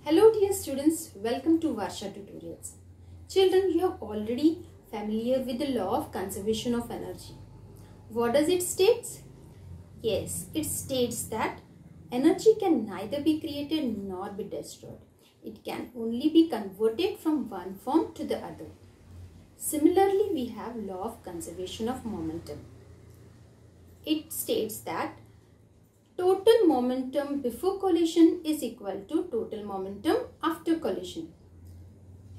Hello dear students, welcome to Varsha Tutorials. Children, you are already familiar with the law of conservation of energy. What does it state? Yes, it states that energy can neither be created nor be destroyed. It can only be converted from one form to the other. Similarly, we have law of conservation of momentum. It states that total momentum before collision is equal to total momentum after collision.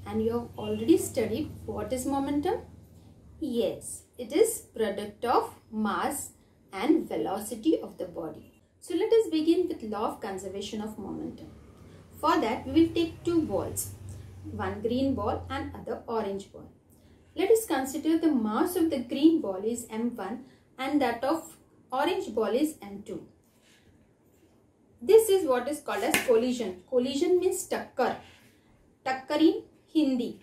And you have already studied what is momentum? Yes, it is product of mass and velocity of the body. So let us begin with law of conservation of momentum. For that we will take two balls, one green ball and other orange ball. Let us consider the mass of the green ball is m1 and that of orange ball is m2. This is what is called as collision. Collision means takkar. Takkar in Hindi.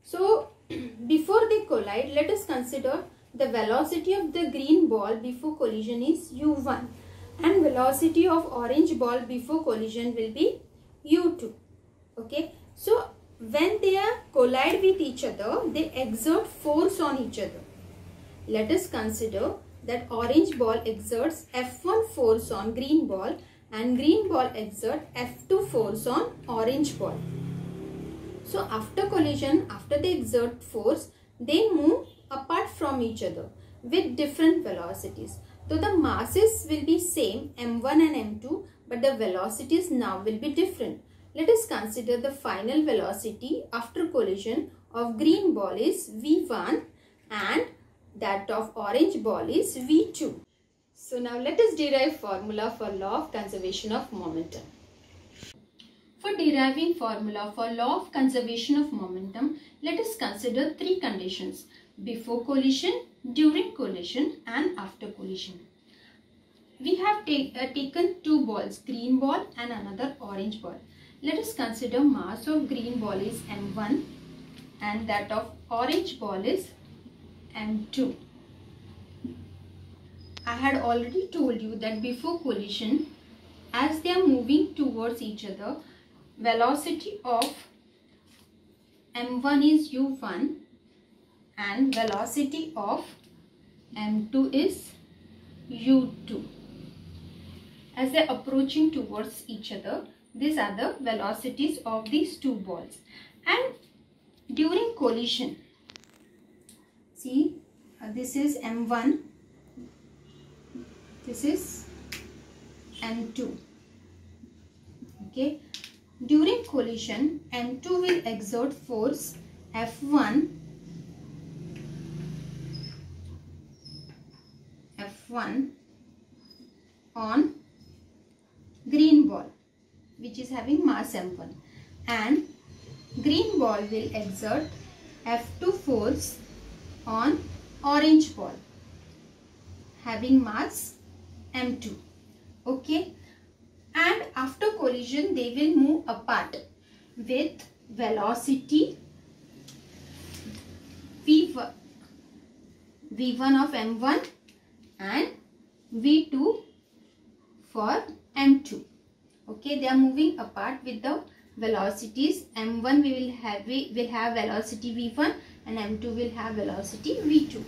So, before they collide, let us consider the velocity of the green ball before collision is u1 and velocity of orange ball before collision will be u2. Okay. So, when they collide with each other, they exert force on each other. Let us consider that orange ball exerts F1 force on green ball and green ball exert F2 force on orange ball. So after collision, after they exert force, they move apart from each other with different velocities. So the masses will be same m1 and m2, but the velocities now will be different. Let us consider the final velocity after collision of green ball is v1 and that of orange ball is v2. So now let us derive formula for law of conservation of momentum. For deriving formula for law of conservation of momentum, let us consider three conditions: before collision, during collision and after collision. We have taken two balls, green ball and another orange ball. Let us consider mass of green ball is m1 and that of orange ball is m2. I had already told you that before collision, as they are moving towards each other, velocity of m1 is u1 and velocity of m2 is u2. As they are approaching towards each other, these are the velocities of these two balls. And during collision, see, this is m1, this is m2. Okay. During collision, m2 will exert force F1 on green ball, which is having mass m1, and green ball will exert F2 force on orange ball having mass m2. Okay. And after collision, they will move apart with velocity v1 of m1 and v2 for m2. Okay, they are moving apart with the velocities. m1 we will have velocity v1 and m2 will have velocity v2.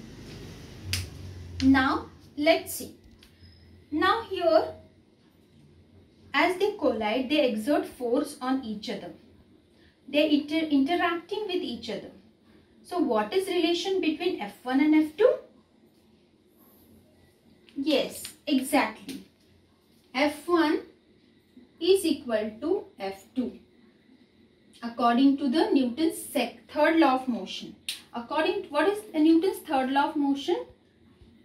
Now let's see. Now here, as they collide, they exert force on each other. They are interacting with each other. So what is relation between F1 and F2? Yes, exactly. F1 is equal to F2 according to the Newton's third law of motion. What is Newton's third law of motion?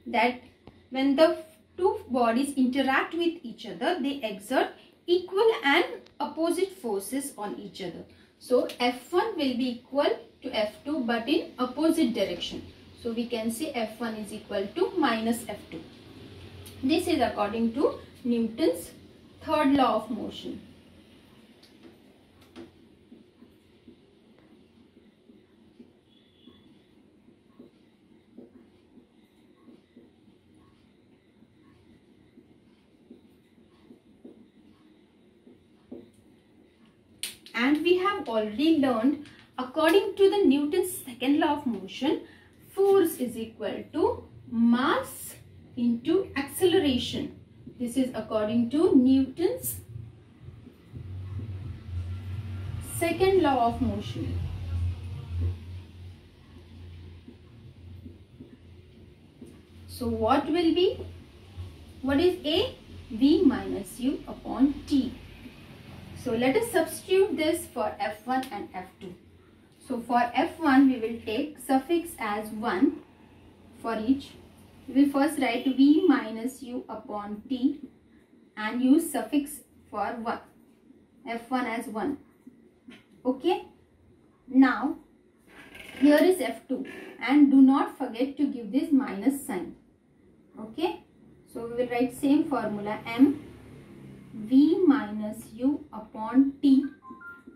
That when the two bodies interact with each other, they exert equal and opposite forces on each other. So F1 will be equal to F2 but in opposite direction. So we can say F1 is equal to minus F2. This is according to Newton's third law of motion. And we have already learned, according to the Newton's second law of motion, force is equal to mass into acceleration. This is according to Newton's second law of motion. So what will be? What is A? V minus u upon t. So let us substitute this for F1 and F2. So for F1 we will take suffix as 1 for each. We will first write V minus u upon t and use suffix for 1. F1 as 1. Okay. Now here is F2 and do not forget to give this minus sign. Okay. So we will write same formula m v minus u upon t,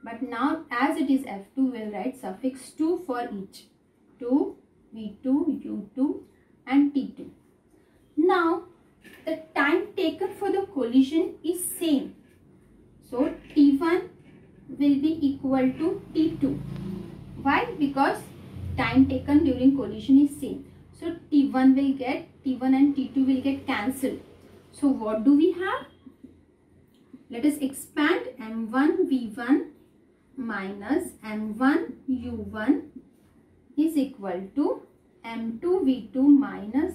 but now as it is F2 we will write suffix 2 for each. 2, v2, u2 and t2. Now the time taken for the collision is same. So t1 will be equal to t2. Why? Because time taken during collision is same. So T1 and T2 will get cancelled. So what do we have? Let us expand M1 V1 minus M1 U1 is equal to M2 V2 minus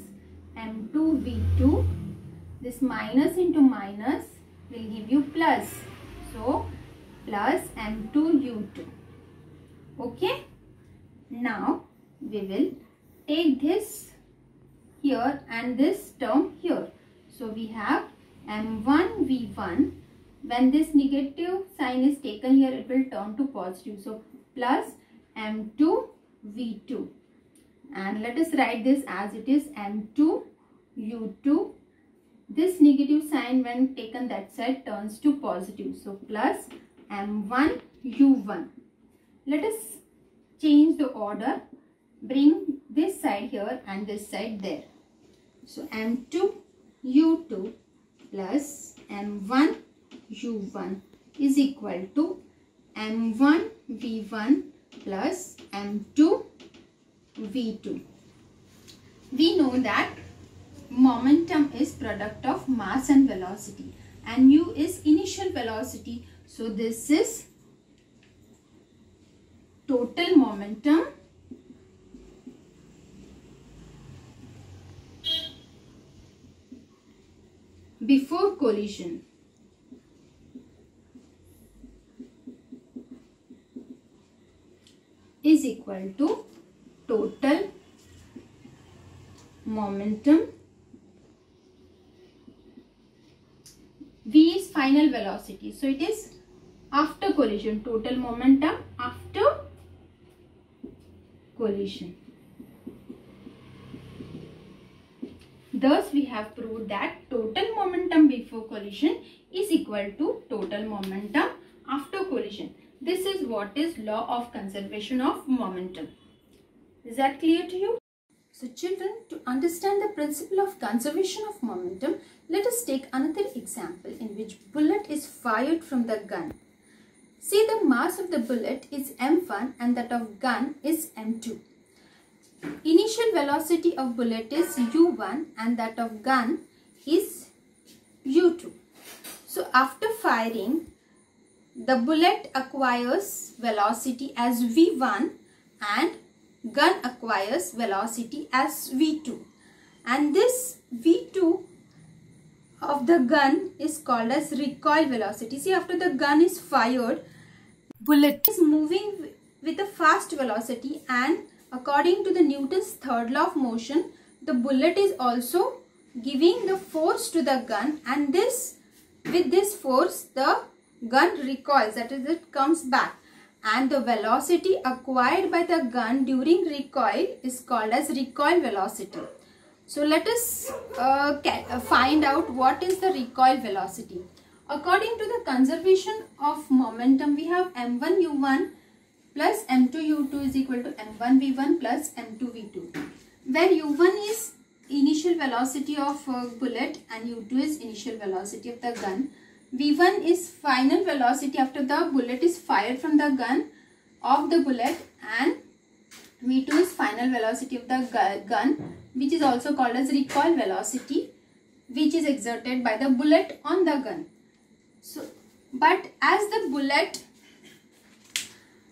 M2 V2. This minus into minus will give you plus. So plus M2 U2. Okay. Now we will take this here and this term here. So we have M1 V1. When this negative sign is taken here, it will turn to positive. So plus M2 V2. And let us write this as it is M2 U2. This negative sign when taken that side turns to positive. So plus M1 U1. Let us change the order. Bring this side here and this side there. So M2 U2 plus M1 U1 is equal to M1 V1 plus M2 V2. We know that momentum is product of mass and velocity and u is initial velocity. So this is total momentum before collision. Is equal to total momentum. V is final velocity. So it is after collision. Total momentum after collision. Thus we have proved that total momentum before collision is equal to total momentum after collision. This is what is law of conservation of momentum. Is that clear to you? So children, to understand the principle of conservation of momentum, let us take another example in which bullet is fired from the gun. See, the mass of the bullet is m1 and that of gun is m2. Initial velocity of bullet is u1 and that of gun is u2. So after firing, the bullet acquires velocity as v1 and gun acquires velocity as v2. And this v2 of the gun is called as recoil velocity. See, after the gun is fired, bullet is moving with a fast velocity, and according to the Newton's third law of motion, the bullet is also giving the force to the gun, and with this force the gun recoils, that is, it comes back, and the velocity acquired by the gun during recoil is called as recoil velocity. So let us find out what is the recoil velocity. According to the conservation of momentum, we have m1 u1 plus m2 u2 is equal to m1 v1 plus m2 v2, where u1 is initial velocity of bullet and u2 is initial velocity of the gun. V1 is final velocity after the bullet is fired from the gun of the bullet, and V2 is final velocity of the gun, which is also called as recoil velocity, which is exerted by the bullet on the gun. So, but as the bullet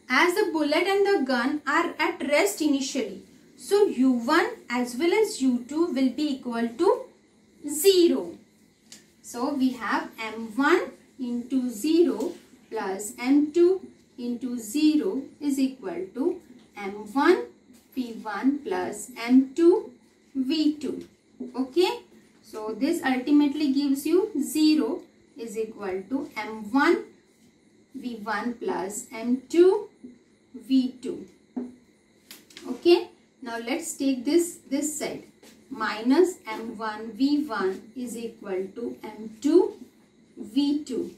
and the gun are at rest initially, so U1 as well as U2 will be equal to 0. So we have M1 into 0 plus M2 into 0 is equal to M1 V1 plus M2 V2. Okay. So this ultimately gives you 0 is equal to M1 V1 plus M2 V2. Okay. Now let's take this side. Minus M1 V1 is equal to M2 V2.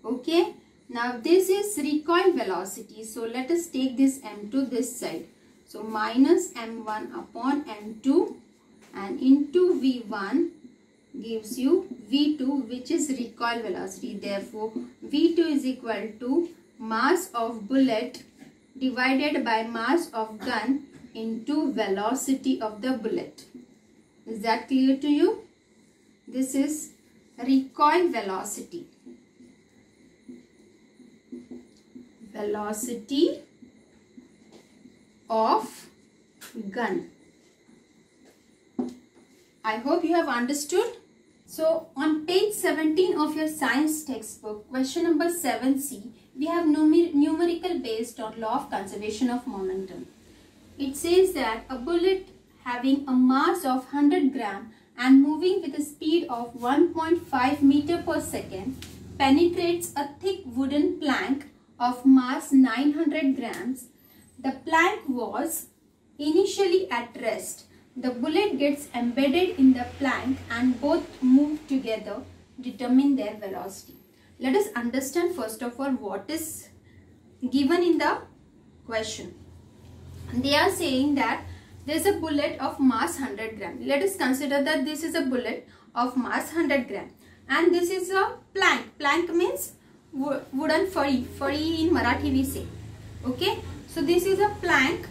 Okay. Now this is recoil velocity. So let us take this M2 this side. So minus M1 upon M2 and into V1 gives you V2, which is recoil velocity. Therefore V2 is equal to mass of bullet divided by mass of gun into velocity of the bullet. Is that clear to you? This is recoil velocity. Velocity of gun. I hope you have understood. So on page 17 of your science textbook, question number 7C, we have numerical based on law of conservation of momentum. It says that a bullet having a mass of 100 gram and moving with a speed of 1.5 meter per second penetrates a thick wooden plank of mass 900 grams. The plank was initially at rest. The bullet gets embedded in the plank and both move together. Determine their velocity. Let us understand first of all what is given in the question. They are saying that there is a bullet of mass 100 gram. Let us consider that this is a bullet of mass 100 gram and this is a plank. Plank means wooden furry. Furry in Marathi we say. Okay. So this is a plank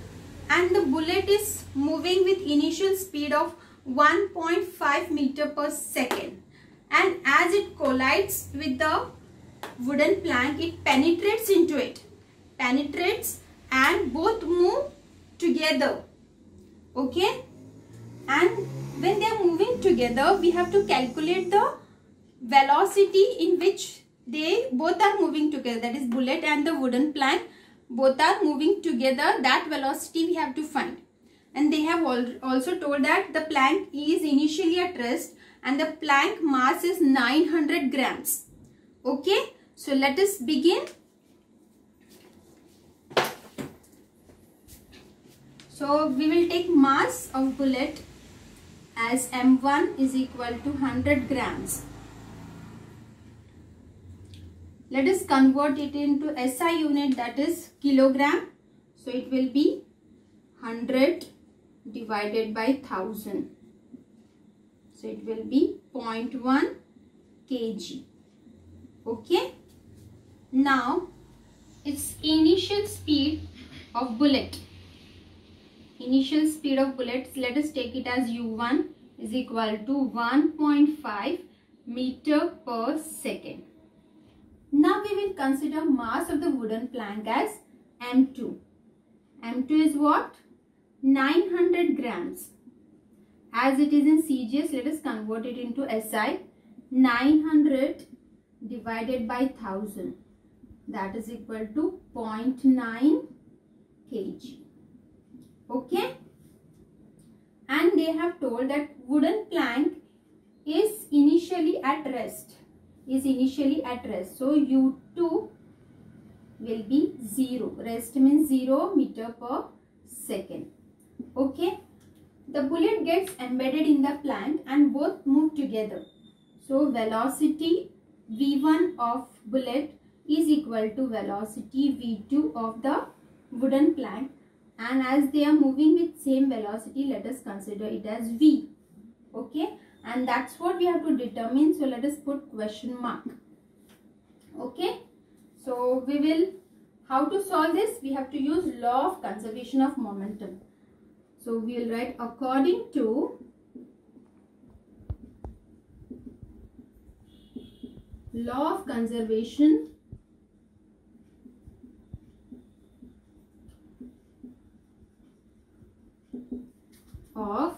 and the bullet is moving with initial speed of 1.5 meter per second. And as it collides with the wooden plank, it penetrates into it. Penetrates and both move together. Okay. And when they are moving together, we have to calculate the velocity in which they both are moving together. That is bullet and the wooden plank. Both are moving together. That velocity we have to find. And they have also told that the plank is initially at rest and the plank mass is 900 grams. Okay. So let us begin. So we will take mass of bullet as M1 is equal to 100 grams. Let us convert it into SI unit, that is kilogram. So it will be 100 divided by 1000. So it will be 0.1 kg. Okay. Now its initial speed of bullet. Initial speed of bullets, let us take it as U1 is equal to 1.5 meter per second. Now we will consider mass of the wooden plank as M2. M2 is what? 900 grams. As it is in CGS, let us convert it into SI. 900 divided by 1000. That is equal to 0.9 kg. Okay. And they have told that wooden plank is initially at rest. So U2 will be 0. Rest means 0 meter per second. Okay. The bullet gets embedded in the plank and both move together. So velocity V1 of bullet is equal to velocity V2 of the wooden plank. And as they are moving with same velocity, let us consider it as V. Okay. And that's what we have to determine. So let us put question mark. Okay, so we will, how to solve this? We have to use law of conservation of momentum. So we will write according to law of conservation of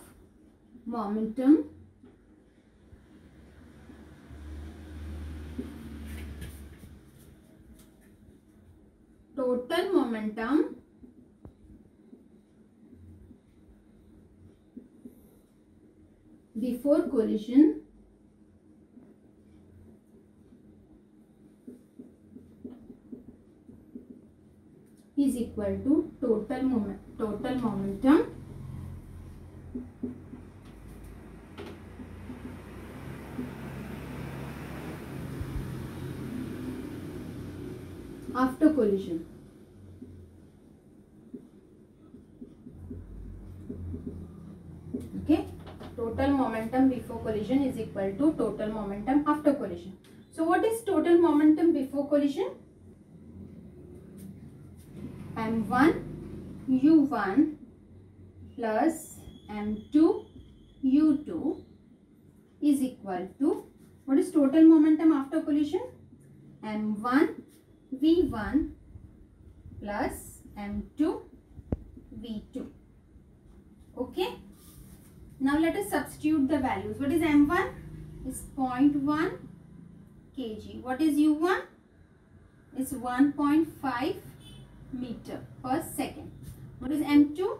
momentum, total momentum before collision is equal to total momentum after collision. Okay, total momentum before collision is equal to total momentum after collision. So what is total momentum before collision? m1 u1 plus m2 u2 is equal to, what is total momentum after collision? m1 v1 plus m2 v2. Okay, now let us substitute the values. What is m1? Is 0.1 kg. What is u1? Is 1.5 meter per second. What is m2?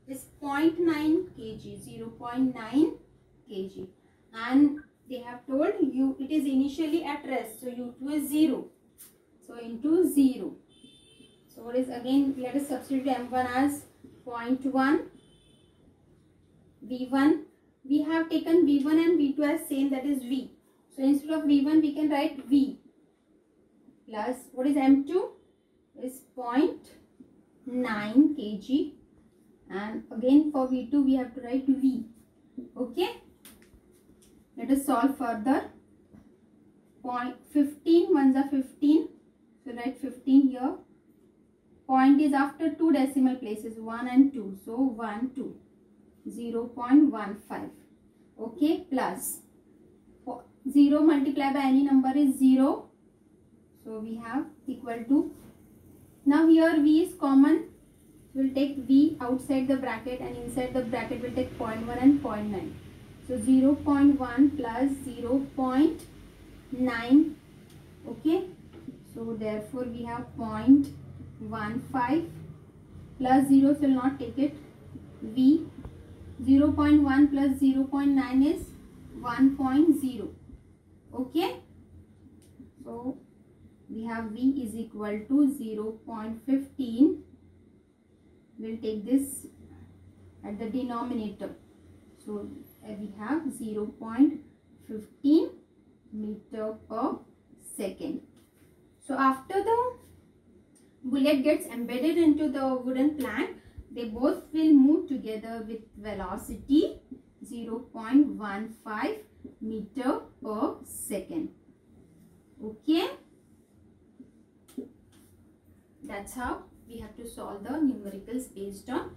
Is 0.9 kg, 0.9 kg, and they have told you it is initially at rest, so u2 is 0, so into 0. So what is, again let us substitute m1 as 0.1, v1, we have taken v1 and v2 as same, that is v, so instead of v1 we can write v, plus what is m2? Is 0.9 kg, and again for v2 we have to write v. Okay, let us solve further. 15 ones are 15, so write 15 here. Point is after two decimal places, 1 and 2, so 1 2, 0.15. Okay, plus 0 multiplied by any number is 0, so we have equal to, now here v is common, we will take v outside the bracket and inside the bracket we will take 0.1 and 0.9. So 0.1 plus 0.9. Okay, so therefore we have 0.15 plus 0, so will not take it, v. 0.1 plus 0.9 is 1.0. Okay, so we have v is equal to 0.15. We'll take this at the denominator. So we have 0.15 meter per second. So after the bullet gets embedded into the wooden plank, they both will move together with velocity 0.15 meter per second. Okay, that's how we have to solve the numericals based on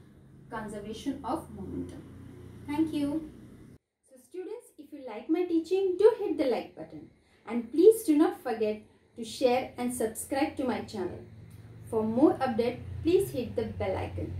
conservation of momentum. Thank you. So students, if you like my teaching, do hit the like button, and please do not forget to share and subscribe to my channel. For more updates, please hit the bell icon.